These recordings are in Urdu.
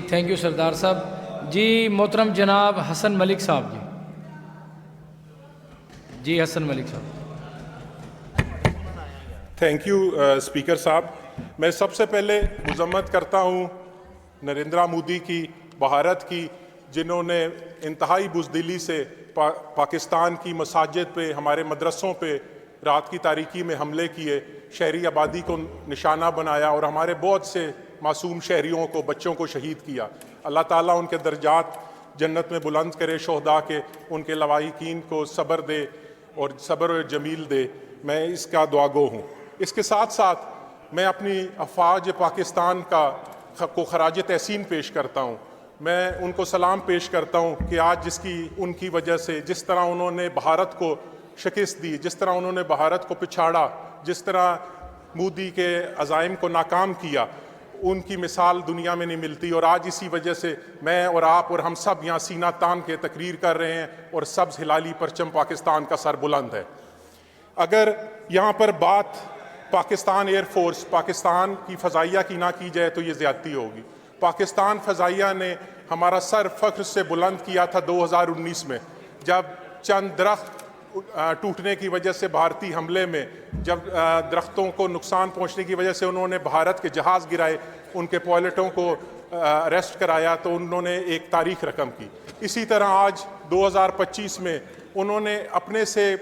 تھینک یو سردار صاحب. جی محترم جناب حسن ملک صاحب. جی حسن ملک صاحب. تھینک یو اسپیکر صاحب. میں سب سے پہلے مذمت کرتا ہوں نریندرا مودی کی، بھارت کی، جنہوں نے انتہائی بزدلی سے پاکستان کی مساجد پہ، ہمارے مدرسوں پہ رات کی تاریکی میں حملے کیے، شہری آبادی کو نشانہ بنایا اور ہمارے بہت سے معصوم شہریوں کو، بچوں کو شہید کیا. اللہ تعالیٰ ان کے درجات جنت میں بلند کرے شہداء کے، ان کے لواحقین کو صبر دے اور صبر جمیل دے. میں اس کا دعا گو ہوں. اس کے ساتھ ساتھ میں اپنی افواج پاکستان کو خراج تحسین پیش کرتا ہوں. میں ان کو سلام پیش کرتا ہوں کہ آج ان کی وجہ سے جس طرح انہوں نے بھارت کو شکست دی، جس طرح انہوں نے بھارت کو پچھاڑا، جس طرح مودی کے عزائم کو ناکام کیا، ان کی مثال دنیا میں نہیں ملتی. اور آج اسی وجہ سے میں اور آپ اور ہم سب یہاں سینہ تان کے تقریر کر رہے ہیں اور سبز ہلالی پرچم پاکستان کا سر بلند ہے. اگر یہاں پر بات پاکستان ایئر فورس، پاکستان کی فضائیہ کی نہ کی جائے تو یہ زیادتی ہوگی. پاکستان فضائیہ نے ہمارا سر فخر سے بلند کیا تھا 2019 میں، جب چند درخت ٹوٹنے کی وجہ سے بھارتی حملے میں، جب درختوں کو نقصان پہنچنے کی وجہ سے انہوں نے بھارت کے جہاز گرائے، ان کے پائلٹوں کو اریسٹ کرایا، تو انہوں نے ایک تاریخ رقم کی. اسی طرح آج 2025 میں انہوں نے اپنے سے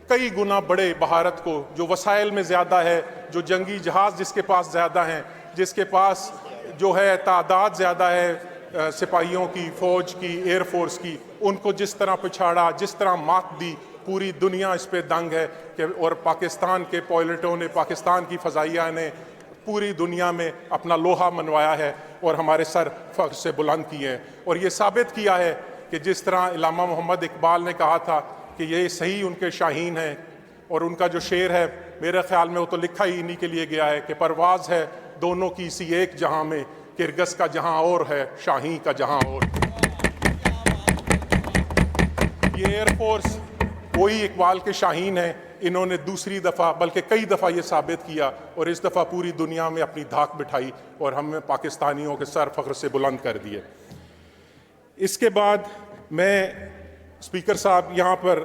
کئی گنا بڑے بھارت کو، جو وسائل میں زیادہ ہے، جو جنگی جہاز جس کے پاس زیادہ ہیں، جس کے پاس جو ہے تعداد زیادہ ہے سپاہیوں کی، فوج کی، ایئر فورس کی، ان کو جس طرح پچھاڑا، جس طرح مات دی، پوری دنیا اس پہ دنگ ہے کہ اور پاکستان کے پائلٹوں نے، پاکستان کی فضائیہ نے پوری دنیا میں اپنا لوہا منوایا ہے اور ہمارے سر فخر سے بلند کیے ہیں. اور یہ ثابت کیا ہے کہ جس طرح علامہ محمد اقبال نے کہا تھا کہ یہ صحیح ان کے شاہین ہیں، اور ان کا جو شعر ہے میرے خیال میں وہ تو لکھا ہی انہی کے لیے گیا ہے کہ پرواز ہے دونوں کی اسی ایک جہاں میں، کرگس کا جہاں اور ہے، شاہین کا جہاں اور. یہ ایئر فورس وہی اقبال کے شاہین ہیں. انہوں نے دوسری دفعہ بلکہ کئی دفعہ یہ ثابت کیا اور اس دفعہ پوری دنیا میں اپنی دھاک بٹھائی اور ہم نے پاکستانیوں کے سر فخر سے بلند کر دیے. اس کے بعد میں اسپیکر صاحب یہاں پر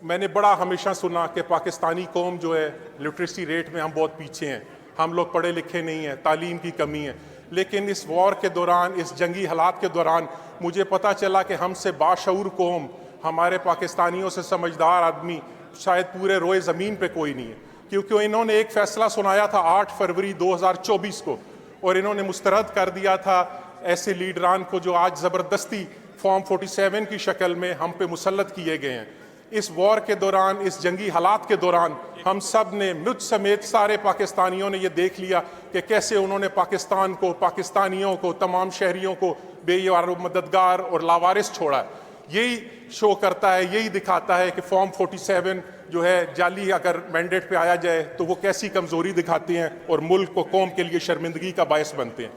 میں نے بڑا ہمیشہ سنا کہ پاکستانی قوم جو ہے لٹریسی ریٹ میں ہم بہت پیچھے ہیں، ہم لوگ پڑھے لکھے نہیں ہیں، تعلیم کی کمی ہے. لیکن اس وار کے دوران، اس جنگی حالات کے دوران مجھے پتہ چلا کہ ہم سے باشعور قوم، ہمارے پاکستانیوں سے سمجھدار آدمی شاید پورے روئے زمین پہ کوئی نہیں ہے. کیونکہ انہوں نے ایک فیصلہ سنایا تھا 8 فروری 2024 کو، اور انہوں نے مسترد کر دیا تھا ایسے لیڈران کو جو آج زبردستی فارم 47 کی شکل میں ہم پہ مسلط کیے گئے ہیں. اس وار کے دوران، اس جنگی حالات کے دوران ہم سب نے، مجھ سمیت سارے پاکستانیوں نے یہ دیکھ لیا کہ کیسے انہوں نے پاکستان کو، پاکستانیوں کو، تمام شہریوں کو بے یار و مددگار اور لاوارث چھوڑا ہے. یہی شو کرتا ہے، یہی دکھاتا ہے کہ فارم 47 جو ہے جعلی اگر مینڈیٹ پہ آیا جائے تو وہ کیسی کمزوری دکھاتے ہیں اور ملک کو، قوم کے لیے شرمندگی کا باعث بنتے ہیں.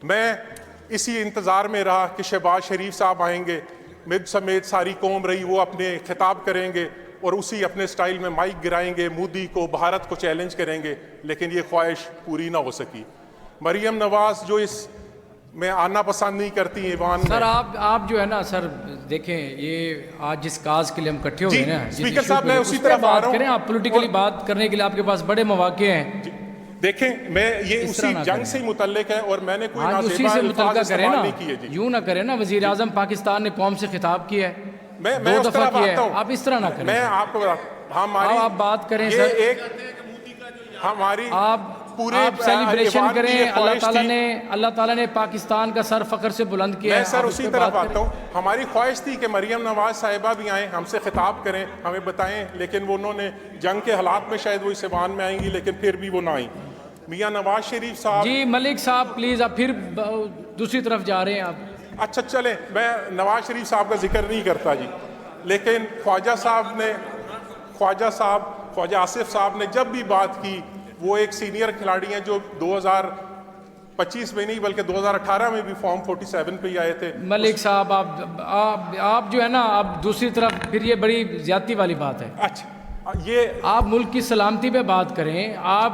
میں اسی انتظار میں رہا کہ شہباز شریف صاحب آئیں گے، مجھ سمیت ساری قوم رہی، وہ اپنے خطاب کریں گے اور اسی اپنے سٹائل میں مائک گرائیں گے، مودی کو، بھارت کو چیلنج کریں گے. لیکن یہ خواہش پوری نہ ہو سکی. مریم نواز جو اس میں آنا پسند نہیں کرتی ایوان میں. سر آپ جو ہے نا سر دیکھیں، یہ آج جس کاز کے لیے ہم اکٹھے ہوئے ہیں نا، اسپیکر صاحب میں اسی طرح بات کریں. آپ پولیٹیکلی بات کرنے کے لیے آپ کے پاس بڑے مواقع ہیں. دیکھیں میں یہ اسی جنگ سے متعلق ہے اور میں نے کوئی اسی سے متعلق کریں نا، یوں نہ کریں نا. وزیر اعظم پاکستان نے قوم سے خطاب کیا ہے، میں 2 اس طرح دفعہ کیا بات ہے. آپ اس طرح نہ کریں. میں آپ کو آپ بات کریں سر، ہماری آپ سیلیبریشن کریں. اللہ تعالیٰ نے پاکستان کا سر فخر سے بلند کیا ہے. میں سر اسی طرح بات ہوں. ہماری خواہش تھی کہ مریم نواز صاحبہ بھی آئیں، ہم سے خطاب کریں، ہمیں بتائیں، لیکن وہ انہوں نے جنگ کے حالات میں شاید وہ اس ایوان میں آئیں گی، لیکن پھر بھی وہ نہ آئیں. میاں نواز شریف صاحب. جی ملک صاحب پلیز، آپ پھر دوسری طرف جا رہے ہیں آپ. اچھا چلیں، میں نواز شریف صاحب کا ذکر نہیں کرتا جی، لیکن خواجہ آصف صاحب نے جب بھی بات کی، وہ ایک سینئر کھلاڑی ہیں جو 2025 میں نہیں بلکہ 2018 میں بھی فارم 47 پہ ہی آئے تھے. ملک صاحب آپ جو ہے نا، آپ دوسری طرف پھر یہ بڑی زیادتی والی بات ہے. اچھا، یہ آپ ملک کی سلامتی پہ بات کریں. آپ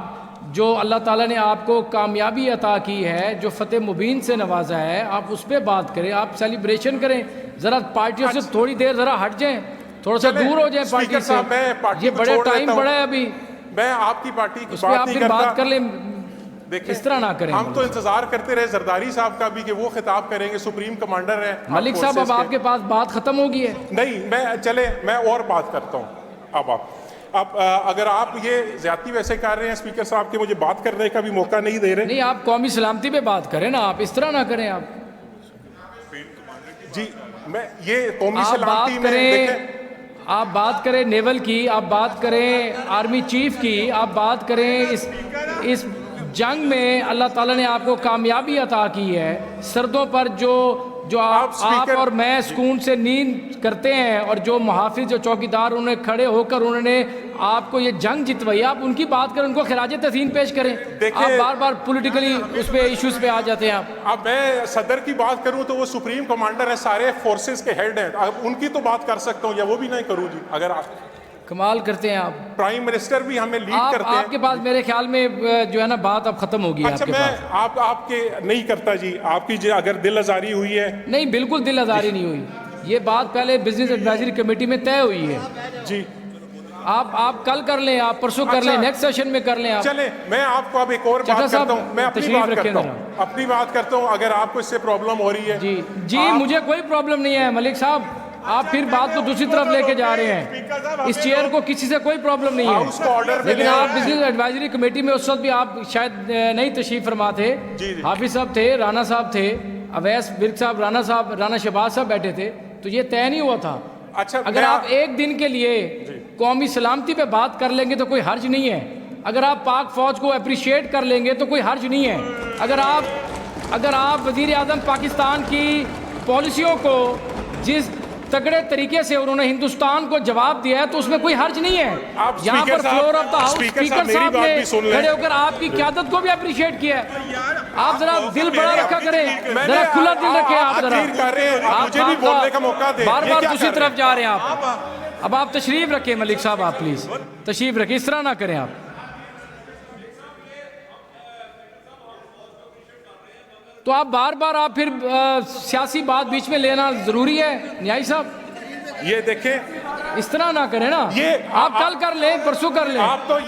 جو اللہ تعالیٰ نے آپ کو کامیابی عطا کی ہے، جو فتح مبین سے نوازا ہے، آپ اس پہ بات کریں، آپ سیلیبریشن کریں، ذرا پارٹیوں سے تھوڑی دیر ذرا ہٹ جائیں، تھوڑا سا دور ہو جائیں پارٹی سے، یہ بڑے ٹائم پڑا ہے ابھی، میں آپ کی پارٹی کی اس پہ بات آپ نہیں پھر بات کر کرتا. لیں، اس طرح نہ کریں. ہم تو انتظار کرتے رہے زرداری صاحب کا بھی کہ وہ خطاب کریں گے، سپریم کمانڈر ہیں ملک صاحب اب آپ کے پاس بات ختم ہو گئی ہے. نہیں میں اور بات کرتا ہوں. اب اگر آپ یہ زیادتی ویسے کر رہے ہیں اسپیکر صاحب کہ مجھے بات کرنے کا بھی موقع نہیں دے رہے. نہیں، آپ قومی سلامتی پہ بات کریں نا، آپ اس طرح نہ کریں. آپ جی میں یہ قومی سلامتی میں دیکھیں، آپ بات کریں نیول کی، آپ بات کریں آرمی چیف کی، آپ بات کریں اس جنگ میں اللہ تعالیٰ نے آپ کو کامیابی عطا کی ہے. سردوں پر جو آپ اور میں سکون سے نیند کرتے ہیں، اور جو محافظ جو چوکیدار انہوں نے کھڑے ہو کر انہوں نے آپ کو یہ جنگ جتوائی، آپ ان کی بات کریں، ان کو خراج تحسین پیش کریں. آپ بار بار پولیٹیکلی اس پہ ایشوز پہ آ جاتے ہیں. اب میں صدر کی بات کروں تو وہ سپریم کمانڈر ہے، سارے فورسز کے ہیڈ ہیں، اب ان کی تو بات کر سکتا ہوں، یا وہ بھی نہیں کروں جی. اگر آپ کمال کرتے ہیں، آپ پرائم منسٹر بھی ہمیں لیڈ کرتے ہیں. آپ کے پاس میرے خیال میں جو ہے نا بات اب ختم ہوگی. اچھا میں آپ کے نہیں کرتا جی، آپ کی اگر دل آزاری ہوئی ہے. نہیں، بالکل دل آزاری نہیں ہوئی، یہ بات پہلے بزنس ایڈوائزری کمیٹی میں طے ہوئی ہے. جی آپ کل کر لیں، آپ پرسوں کر لیں، نیکسٹ سیشن میں کر لیں. آپ چلیں، میں آپ کو اب ایک اور بات کرتا ہوں، میں اپنی بات کرتا ہوں. اگر آپ کو اس سے پرابلم ہو رہی ہے جی مجھے کوئی پرابلم نہیں ہے ملک صاحب، آپ پھر بات کو دوسری طرف لے کے جا رہے ہیں. اس چیئر کو کسی سے کوئی پرابلم نہیں ہے، لیکن آپ بزنس ایڈوائزری کمیٹی میں اس وقت بھی آپ شاید نہیں تشریف فرما تھے. حافظ صاحب تھے، رانا صاحب تھے، اویس برق صاحب، رانا شہباز صاحب بیٹھے تھے، تو یہ طے نہیں ہوا تھا. اگر آپ ایک دن کے لیے قومی سلامتی پہ بات کر لیں گے تو کوئی حرج نہیں ہے. اگر آپ پاک فوج کو اپریشیٹ کر لیں گے تو کوئی حرج نہیں ہے. اگر آپ وزیر اعظم پاکستان کی پالیسیوں کو جس تگڑے طریقے سے انہوں نے ہندوستان کو جواب دیا ہے تو اس میں کوئی حرج نہیں ہے. یہاں پر floor of the house speaker صاحب نے کھڑے ہو کر آپ کی قیادت کو بھی اپریشیٹ کیا ہے. آپ ذرا دل بڑا رکھا کریں، ذرا کھلا دل رکھیں. آپ ذرا مجھے بھی بولنے کا موقع دیں. بار بار دوسری طرف جا رہے ہیں آپ. اب آپ تشریف رکھیں ملک صاحب، آپ پلیز تشریف رکھیں، اس طرح نہ کریں. آپ تو آپ بار بار آپ پھر سیاسی بات بیچ میں لینا ضروری ہے نیائی صاحب. یہ دیکھیں، اس طرح نہ کریں نا. آپ کل کر لیں، پرسوں کر لیں. آپ تو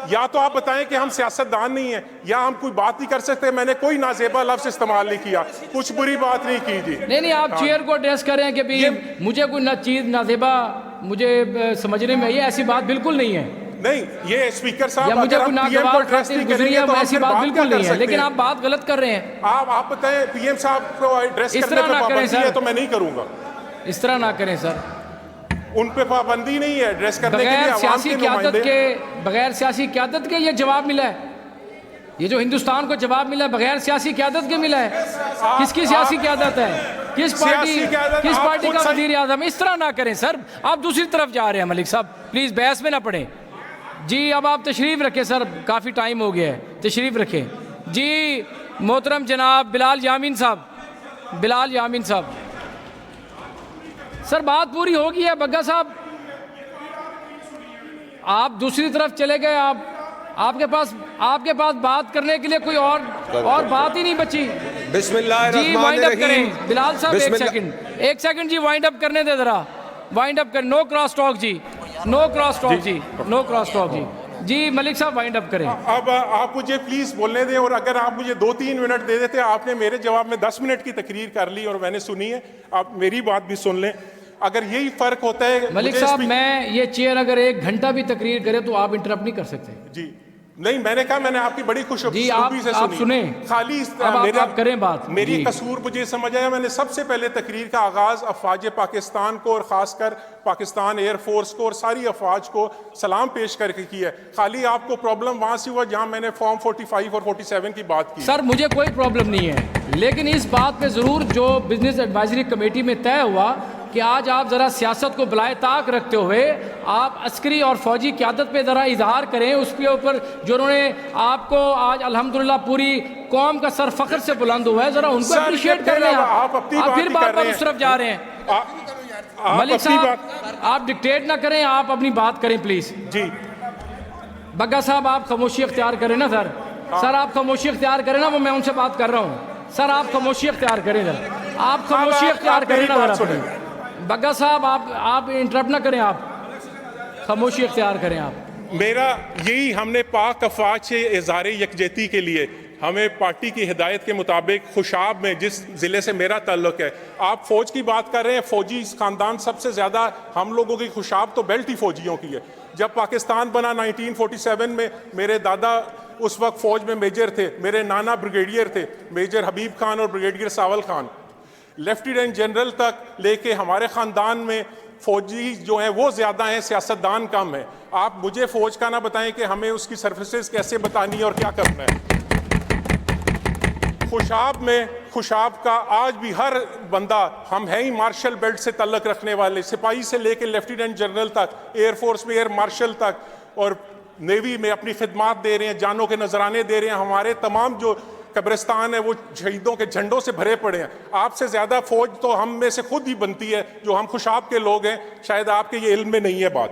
یا تو آپ بتائیں کہ ہم سیاستدان نہیں ہیں، یا ہم کوئی بات نہیں کر سکتے. میں نے کوئی نازیبا لفظ استعمال نہیں کیا، کچھ بری بات نہیں کی جی. نہیں، آپ چیئر کو ایڈریس کریں کہ مجھے کوئی چیز نازیبا مجھے سمجھنے میں یہ ایسی بات بالکل نہیں ہے. نہیں، یہ اسپیکر صاحب مجھے کوئی ناگوار خاطر گزری ہے، ایسی بات بالکل نہیں ہے، لیکن آپ بات غلط کر رہے ہیں. آپ بتائیں پی ایم صاحب کو ایڈریس کرنے پہ پابندی ہے تو میں نہیں کروں گا. اس طرح نہ کریں سر، ان پہ پابندی نہیں ہے ایڈریس کرنے کے لیے. بغیر سیاسی قیادت کے یہ جواب ملا ہے. یہ جو ہندوستان کو جواب ملا ہے بغیر سیاسی قیادت کے ملا ہے. کس کی سیاسی قیادت ہے؟ کس پارٹی کا وزیر اعظم؟ اس طرح نہ کریں سر، آپ دوسری طرف جا رہے ہیں. ملک صاحب پلیز بحث میں نہ پڑیں. جی اب آپ تشریف رکھیں سر، کافی ٹائم ہو گیا ہے، تشریف رکھیں. جی محترم جناب بلال یامین صاحب، سر بات پوری ہو گئی ہے. بگا صاحب آپ دوسری طرف چلے گئے، آپ کے پاس بات کرنے کے لیے کوئی اور بات ہی نہیں بچی. بسم اللہ جی الرحمن وائنڈ اپ الرحیم. کریں بلال صاحب، ایک سیکنڈ جی وائنڈ اپ کرنے دے ذرا. وائنڈ اپ کریں، نو کراس ٹاک جی، نو کراس ٹاک جی. جی ملک صاحب وائنڈ اپ کریں. اب آپ مجھے پلیز بولنے دیں، اور اگر آپ مجھے 2-3 منٹ دے دیتے. آپ نے میرے جواب میں 10 منٹ کی تقریر کر لی اور میں نے سنی ہے، آپ میری بات بھی سن لیں. اگر یہی فرق ہوتا ہے ملک صاحب، میں یہ چیئر اگر 1 گھنٹہ بھی تقریر کرے تو آپ انٹرپٹ نہیں کر سکتے. جی نہیں، میں نے کہا میں نے آپ کی بڑی خوش جی سے آپ سنیں، خالی آپ کریں بات. میری قصور مجھے سمجھ آیا. میں نے سب سے پہلے تقریر کا آغاز افواج پاکستان کو اور خاص کر پاکستان ایئر فورس کو اور ساری افواج کو سلام پیش کر کے کی ہے. خالی آپ کو پرابلم وہاں سے ہوا جہاں میں نے فارم 45 اور 47 کی بات کی. سر مجھے کوئی پرابلم نہیں ہے، لیکن اس بات پہ ضرور جو بزنس ایڈوائزری کمیٹی میں طے ہوا کہ آج آپ ذرا سیاست کو بلائے طاق رکھتے ہوئے آپ عسکری اور فوجی قیادت پہ ذرا اظہار کریں. اس کے اوپر جو انہوں نے آپ کو آج الحمدللہ پوری قوم کا سر فخر سے بلند ہوا ہے، ذرا ان کو اپریشیٹ کر لیں. آپ پھر بار بار اس طرف جا رہے ہیں. ملک صاحب آپ ڈکٹیٹ نہ کریں، آپ اپنی بات کریں پلیز. جی بگا صاحب آپ خاموشی اختیار کریں نا سر. سر آپ خاموشی اختیار کریں نا, وہ میں ان سے بات کر رہا ہوں. سر آپ خاموشی اختیار کریں سر, آپ خاموشی اختیار کریں نا سر. بگا صاحب آپ انٹرپٹ نہ کریں, آپ خاموشی اختیار کریں. آپ میرا یہی, ہم نے پاک افواج سے اظہار یکجہتی کے لیے ہمیں پارٹی کی ہدایت کے مطابق خوشاب میں, جس ضلع سے میرا تعلق ہے, آپ فوج کی بات کر رہے ہیں, فوجی خاندان سب سے زیادہ ہم لوگوں کی خوشاب تو بیلٹ ہی فوجیوں کی ہے. جب پاکستان بنا 1947 میں, میرے دادا اس وقت فوج میں میجر تھے, میرے نانا بریگیڈیئر تھے, میجر حبیب خان اور brigadier Saval Khan, lieutenant general تک لے کے ہمارے خاندان میں فوجی جو ہیں وہ زیادہ ہیں, سیاستدان کم ہیں. آپ مجھے فوج کا نہ بتائیں کہ ہمیں اس کی سروسز کیسے بتانی ہے اور کیا کرنا ہے. خوشاب میں, خوشاب کا آج بھی ہر بندہ, ہم ہیں ہی مارشل بیلٹ سے تعلق رکھنے والے, سپاہی سے لے کے لیفٹیننٹ جنرل تک, ایئر فورس میں ایئر مارشل تک, اور نیوی میں اپنی خدمات دے رہے ہیں, جانوں کے نذرانے دے رہے ہیں. ہمارے تمام جو قبرستان ہے وہ شہیدوں کے جھنڈوں سے بھرے پڑے ہیں. آپ سے زیادہ فوج تو ہم میں سے خود ہی بنتی ہے جو ہم خوشاب کے لوگ ہیں, شاید آپ کے یہ علم میں نہیں ہے بات.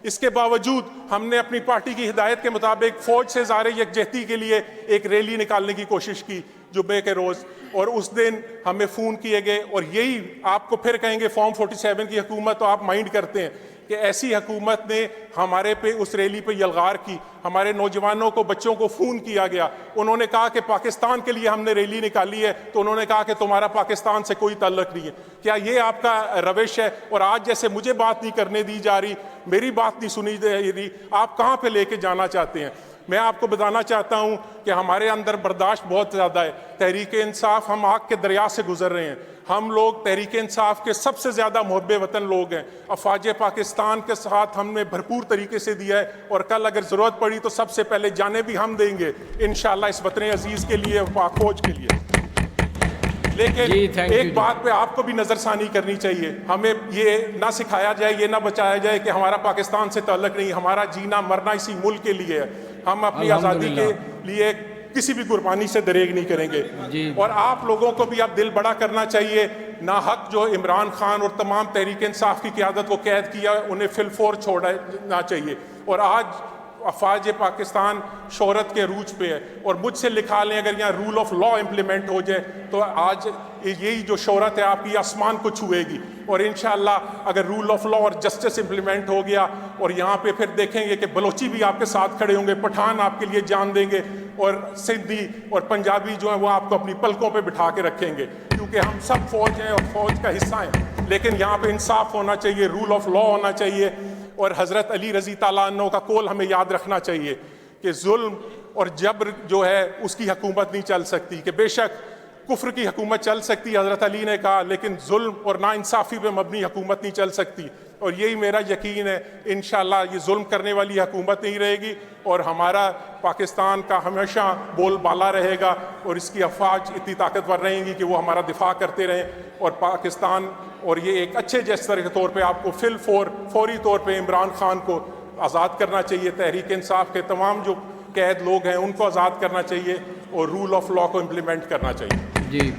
اس کے باوجود ہم نے اپنی پارٹی کی ہدایت کے مطابق فوج سے اظہار یکجہتی کے لیے ایک ریلی نکالنے کی کوشش کی جمعے کے روز, اور اس دن ہمیں فون کیے گئے. اور یہی آپ کو پھر کہیں گے فارم 47 کی حکومت, تو آپ مائنڈ کرتے ہیں کہ ایسی حکومت نے ہمارے پہ اس ریلی پہ یلغار کی. ہمارے نوجوانوں کو, بچوں کو فون کیا گیا, انہوں نے کہا کہ پاکستان کے لیے ہم نے ریلی نکالی ہے, تو انہوں نے کہا کہ تمہارا پاکستان سے کوئی تعلق نہیں ہے. کیا یہ آپ کا روش ہے؟ اور آج جیسے مجھے بات نہیں کرنے دی جا رہی, میری بات نہیں سنی جا رہی, آپ کہاں پہ لے کے جانا چاہتے ہیں؟ میں آپ کو بتانا چاہتا ہوں کہ ہمارے اندر برداشت بہت زیادہ ہے. تحریک انصاف, ہم آگ کے دریا سے گزر رہے ہیں. ہم لوگ تحریک انصاف کے سب سے زیادہ محب وطن لوگ ہیں. افواج پاکستان کے ساتھ ہم نے بھرپور طریقے سے دیا ہے, اور کل اگر ضرورت پڑی تو سب سے پہلے جانیں بھی ہم دیں گے انشاءاللہ اس وطن عزیز کے لیے, پاک فوج کے لیے. لیکن ایک بات پہ آپ کو بھی نظر ثانی کرنی چاہیے, ہمیں یہ نہ سکھایا جائے, یہ نہ بچایا جائے کہ ہمارا پاکستان سے تعلق نہیں. ہمارا جینا مرنا اسی ملک کے لیے ہے. ہم اپنی آزادی کے لیے کسی بھی قربانی سے دریغ نہیں کریں گے. اور آپ لوگوں کو بھی اب دل بڑا کرنا چاہیے. ناحق جو عمران خان اور تمام تحریک انصاف کی قیادت کو قید کیا, انہیں فی الفور چھوڑنا چاہیے. اور آج افواج پاکستان شہرت کے عروج پہ ہے, اور مجھ سے لکھا لیں اگر یہاں رول آف لا امپلیمنٹ ہو جائے تو آج یہی جو شہرت ہے آپ کی آسمان کو چھوئے گی. اور انشاءاللہ اگر رول آف لا اور جسٹس امپلیمنٹ ہو گیا, اور یہاں پہ پھر دیکھیں گے کہ بلوچی بھی آپ کے ساتھ کھڑے ہوں گے, پٹھان آپ کے لیے جان دیں گے, اور سندھی اور پنجابی جو ہیں وہ آپ کو اپنی پلکوں پہ بٹھا کے رکھیں گے, کیونکہ ہم سب فوج ہیں اور فوج کا حصہ ہیں. لیکن یہاں پہ انصاف ہونا چاہیے, رول آف لا ہونا چاہیے. اور حضرت علی رضی تعالیٰ عنہ کا قول ہمیں یاد رکھنا چاہیے کہ ظلم اور جبر جو ہے اس کی حکومت نہیں چل سکتی. کہ بے شک کفر کی حکومت چل سکتی, حضرت علی نے کہا, لیکن ظلم اور ناانصافی پہ مبنی حکومت نہیں چل سکتی. اور یہی میرا یقین ہے, انشاءاللہ یہ ظلم کرنے والی حکومت نہیں رہے گی, اور ہمارا پاکستان کا ہمیشہ بول بالا رہے گا, اور اس کی افواج اتنی طاقتور رہیں گی کہ وہ ہمارا دفاع کرتے رہیں. اور پاکستان, اور یہ ایک اچھے جیسر کے طور پہ آپ کو فوری طور پہ عمران خان کو آزاد کرنا چاہیے, تحریک انصاف کے تمام جو قید لوگ ہیں ان کو آزاد کرنا چاہیے, اور رول آف لا کو امپلیمنٹ کرنا چاہیے. جی